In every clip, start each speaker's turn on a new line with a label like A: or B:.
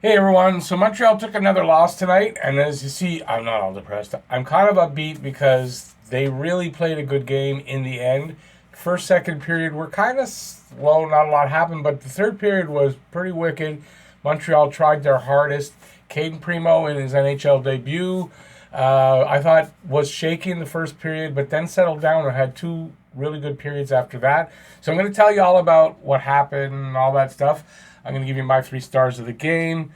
A: Hey everyone, so Montreal took another loss tonight, and as you see, I'm not all depressed. I'm kind of upbeat because they really played a good game in the end. First, second period were kind of slow, not a lot happened, but the third period was pretty wicked. Montreal tried their hardest. Caden Primo in his NHL debut, I thought was shaky in the first period, but then settled down and had two really good periods after that. So I'm going to tell you all about what happened and all that stuff. I'm going to give you my 3 stars of the game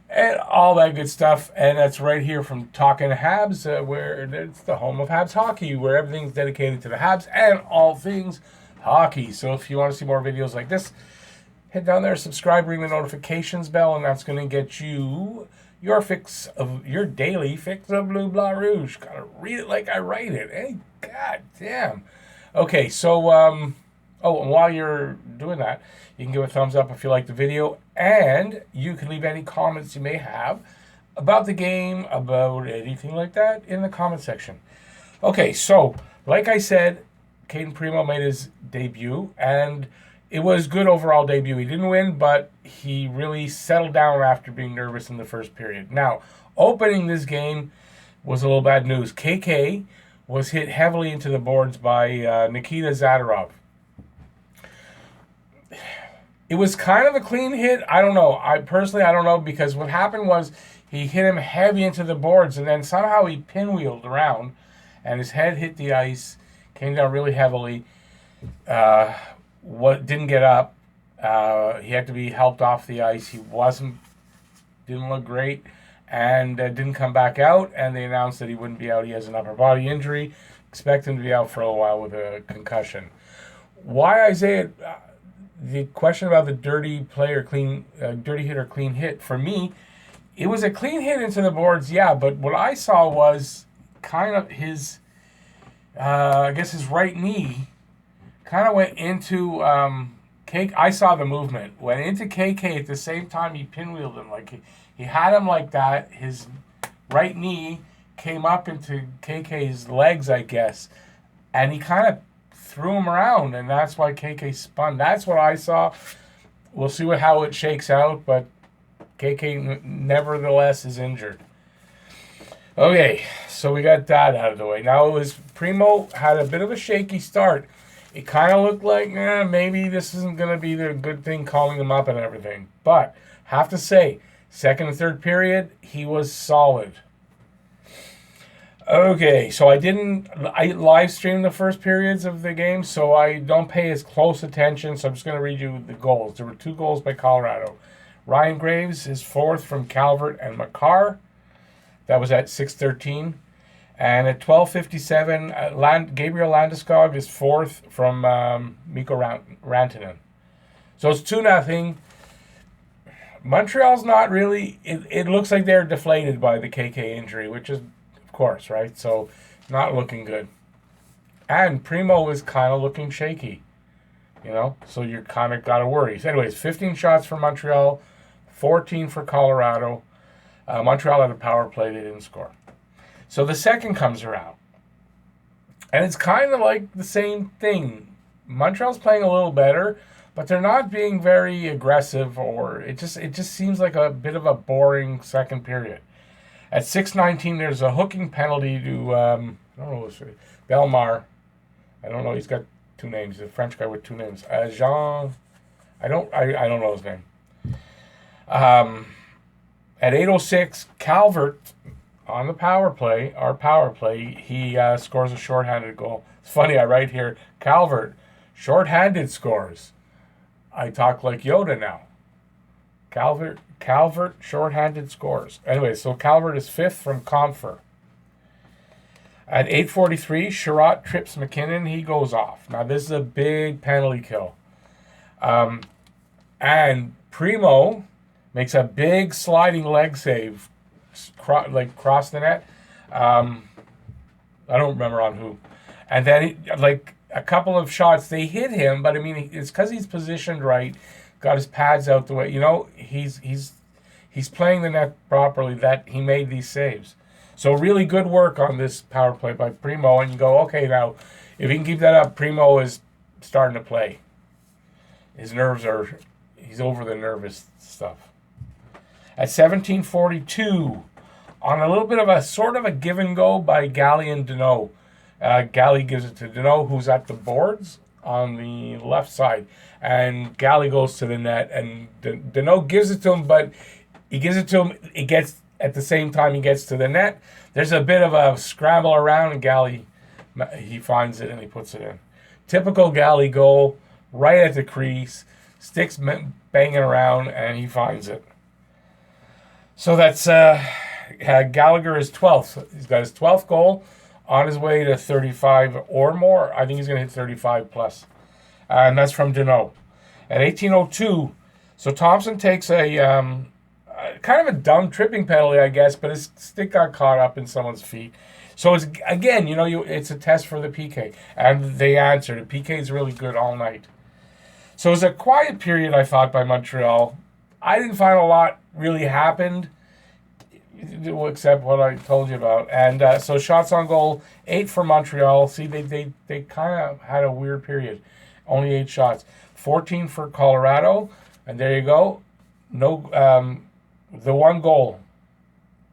A: and all that good stuff. And that's right here from Talking Habs, where it's the home of Habs hockey, where everything's dedicated to the Habs and all things hockey. So if you want to see more videos like this, head down there, subscribe, ring the notifications bell, and that's going to get you your daily fix of Blue Blah Rouge. Gotta read it like I write it. Hey, god damn. Okay, so oh, and while you're doing that, you can give a thumbs up if you like the video, and you can leave any comments you may have about the game, about anything like that in the comment section. Okay, so like I said, Caden Primo made his debut, and it was good overall debut. He didn't win, but he really settled down after being nervous in the first period. Now, opening this game was a little bad news. KK was hit heavily into the boards by Nikita Zadorov. It was kind of a clean hit. I don't know. I don't know, because what happened was he hit him heavy into the boards, and then somehow he pinwheeled around, and his head hit the ice, came down really heavily. What didn't get up. He had to be helped off the ice. He didn't look great, and didn't come back out. And they announced that he wouldn't be out. He has an upper body injury. Expect him to be out for a while with a concussion. Why Isaiah? The question about the dirty hit or clean hit, for me, it was a clean hit into the boards, yeah, but what I saw was kind of his, I guess his right knee kind of went into KK. I saw the movement. Went into KK at the same time he pinwheeled him. Like he had him like that. His right knee came up into KK's legs, I guess, and he kind of threw him around, and that's why KK spun. That's what I saw. We'll see how it shakes out, but KK nevertheless is injured. Okay, so we got that out of the way. Now, it was Primo had a bit of a shaky start. It kind of looked like, maybe this isn't going to be the good thing, calling him up and everything. But have to say, second and third period, he was solid. Okay, so I live streamed the first periods of the game, so I don't pay as close attention, so I'm just going to read you the goals. There were 2 goals by Colorado. Ryan Graves, his 4th from Calvert and Makar. That was at 6:13. And at 12:57, Gabriel Landeskog is 4th from Mikko Rantanen. So it's 2-0. Montreal's not really, it looks like they're deflated by the KK injury, which is, of course, right? So not looking good. And Primo is kind of looking shaky, so you're kind of got to worry. So anyways, 15 shots for Montreal, 14 for Colorado. Montreal had a power play, they didn't score. So the second comes around, and it's kind of like the same thing. Montreal's playing a little better, but they're not being very aggressive, or it just seems like a bit of a boring second period. At 6:19, there's a hooking penalty to I don't know, Belmar. I don't know. He's got 2 names. He's a French guy with 2 names. Jean. I don't know his name. At 8:06, Calvert on the power play, he scores a shorthanded goal. It's funny, I write here, Calvert, shorthanded scores. I talk like Yoda now. Calvert, shorthanded scores. Anyway, so Calvert is 5th from Comfer. At 8:43, Sherratt trips McKinnon. He goes off. Now, this is a big penalty kill. And Primo makes a big sliding leg save, cross the net. I don't remember on who. And then, a couple of shots, they hit him, but I mean, it's because he's positioned right, got his pads out the way. He's playing the net properly that he made these saves. So really good work on this power play by Primo, and you go, okay, now, if he can keep that up, Primo is starting to play. His nerves he's over the nervous stuff. At 17:42, on a little bit of a sort of a give and go by Galley and Deneau. Galley gives it to Deneau, who's at the boards on the left side. And Galley goes to the net, and Deneau gives it to him, but he gives it to him. It gets at the same time he gets to the net. There's a bit of a scramble around, and Galley, he finds it and he puts it in. Typical Galley goal, right at the crease, sticks banging around, and he finds it. So that's Gallagher is 12th. He's got his 12th goal, on his way to 35 or more. I think he's going to hit 35 plus. And that's from Deneau. At 18:02, so Thompson takes a kind of a dumb tripping penalty, I guess, but his stick got caught up in someone's feet. So it's, again, it's a test for the PK. And they answered. The PK is really good all night. So it was a quiet period, I thought, by Montreal. I didn't find a lot really happened, except what I told you about. And so shots on goal, 8 for Montreal. See, they kind of had a weird period. Only 8 shots. 14 for Colorado. And there you go. No, the one goal,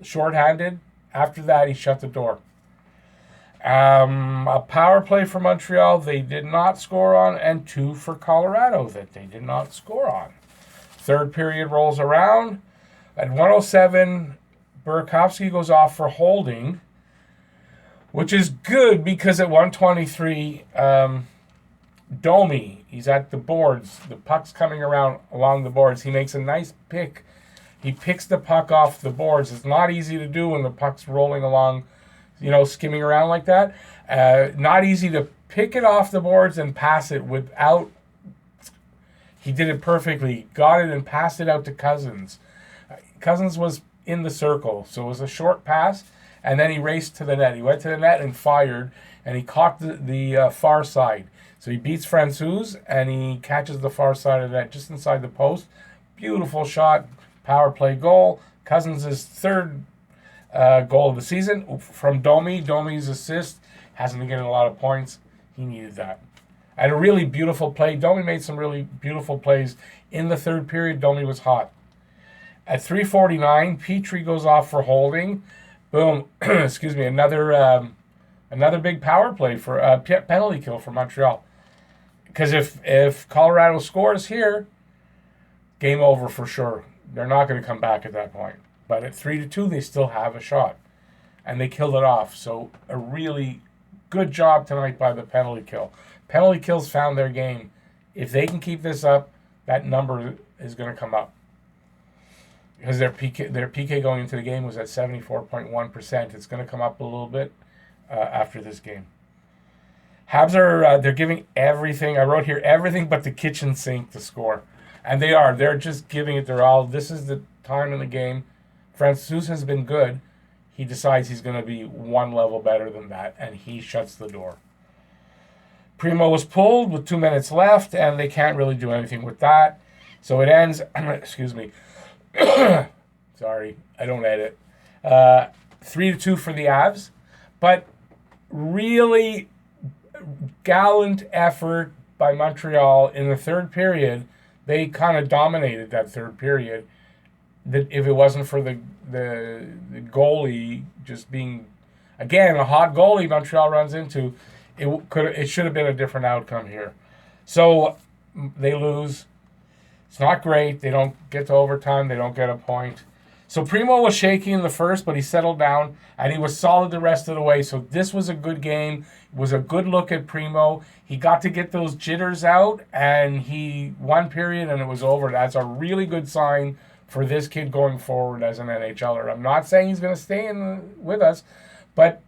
A: shorthanded. After that, he shut the door. A power play for Montreal they did not score on, and 2 for Colorado that they did not score on. Third period rolls around. At 1:07, Burakovsky goes off for holding, which is good because at 1:23, Domi, he's at the boards. The puck's coming around along the boards. He makes a nice pick. He picks the puck off the boards. It's not easy to do when the puck's rolling along, skimming around like that. Not easy to pick it off the boards and pass it without. He did it perfectly. Got it and passed it out to Cousins. Cousins was in the circle, so it was a short pass, and then he raced to the net. He went to the net and fired, and he caught the far side. So he beats Francouz, and he catches the far side of the net just inside the post. Beautiful shot, power play goal. Cousins' third goal of the season from Domi. Domi's assist hasn't been getting a lot of points. He needed that. And a really beautiful play. Domi made some really beautiful plays. In the third period, Domi was hot. At 3:49, Petrie goes off for holding. Boom. Excuse me. Another big power play for penalty kill for Montreal. Because if Colorado scores here, game over for sure. They're not going to come back at that point. But at 3-2, they still have a shot. And they killed it off. So a really good job tonight by the penalty kill. Penalty kills found their game. If they can keep this up, that number is going to come up. Because their PK going into the game was at 74.1%. It's going to come up a little bit after this game. Habs are they're giving everything. I wrote here everything but the kitchen sink to score. And they are. They're just giving it their all. This is the time in the game. Francouz has been good. He decides he's going to be one level better than that, and he shuts the door. Primo was pulled with 2 minutes left, and they can't really do anything with that. So it ends, excuse me. Sorry, I don't edit. 3-2 for the Avs. But really gallant effort by Montreal in the third period. They kind of dominated that third period. That if it wasn't for the goalie just being, again, a hot goalie Montreal runs into, it should have been a different outcome here. So they lose. It's not great. They don't get to overtime. They don't get a point. So Primo was shaky in the first, but he settled down, and he was solid the rest of the way. So this was a good game. It was a good look at Primo. He got to get those jitters out, and he won period, and it was over. That's a really good sign for this kid going forward as an NHLer. I'm not saying he's going to stay with us, but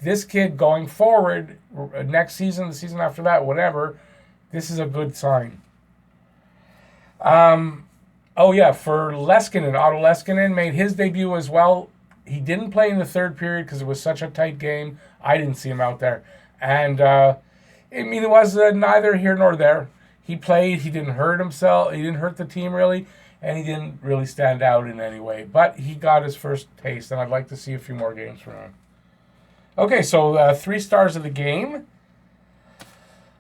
A: this kid going forward, next season, the season after that, whatever, this is a good sign. For Leskinen, Otto Leskinen made his debut as well. He didn't play in the third period because it was such a tight game. I didn't see him out there. And, it was neither here nor there. He played. He didn't hurt himself. He didn't hurt the team, really. And he didn't really stand out in any way. But he got his first taste, and I'd like to see a few more games from him. Okay, so 3 stars of the game.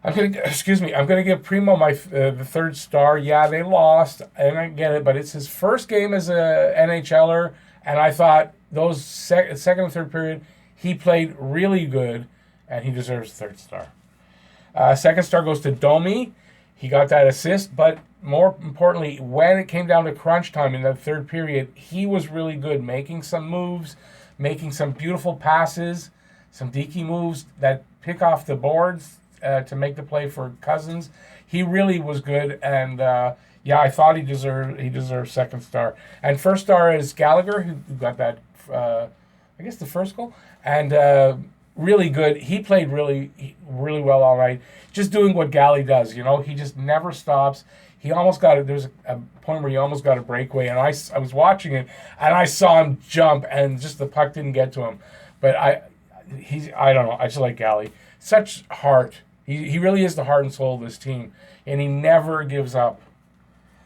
A: I'm gonna give Primo the third star. Yeah, they lost, and I get it, but it's his first game as a NHLer, and I thought those second and third period he played really good, and he deserves third star. Second star goes to Domi. He got that assist, but more importantly, when it came down to crunch time in that third period, he was really good, making some moves, making some beautiful passes, some deaky moves that pick off the boards to make the play for Cousins. He really was good, and yeah, I thought he deserved second star. And first star is Gallagher, who got that, I guess the first goal, and really good. He played really well all night, just doing what Gally does. You know, he just never stops. He almost got it. There's a point where he almost got a breakaway, and I was watching it, and I saw him jump, and just the puck didn't get to him. But I don't know. I just like Gally. Such heart. He really is the heart and soul of this team, and he never gives up.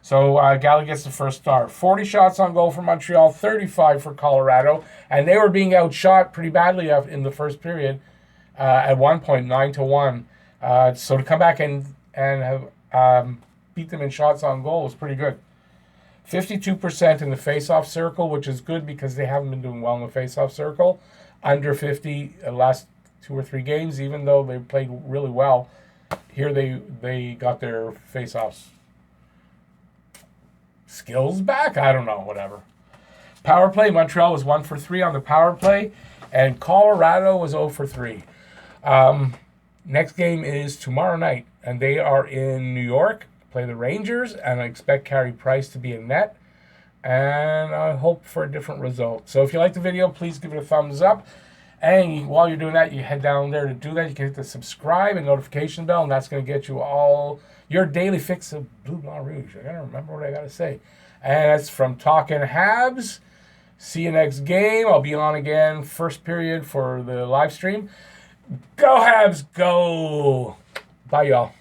A: So Gally gets the first star. 40 shots on goal for Montreal, 35 for Colorado, and they were being outshot pretty badly in the first period. At one point, 9-1. So to come back and have beat them in shots on goal was pretty good. 52% in the face-off circle, which is good because they haven't been doing well in the face-off circle. Under 50 the last 2 or 3 games, even though they played really well. Here they got their face-offs skills back? I don't know, whatever. Power play, Montreal was 1 for 3 on the power play, and Colorado was 0 for 3. Next game is tomorrow night, and they are in New York, play the Rangers, and I expect Carey Price to be in net, and I hope for a different result. So if you like the video, please give it a thumbs up, and while you're doing that, you head down there to do that. You can hit the subscribe and notification bell, and that's going to get you all your daily fix of Blue Blanc Rouge. I got to remember what I got to say. And that's from Talking Habs. See you next game. I'll be on again first period for the live stream. Go Habs, go! Bye, y'all.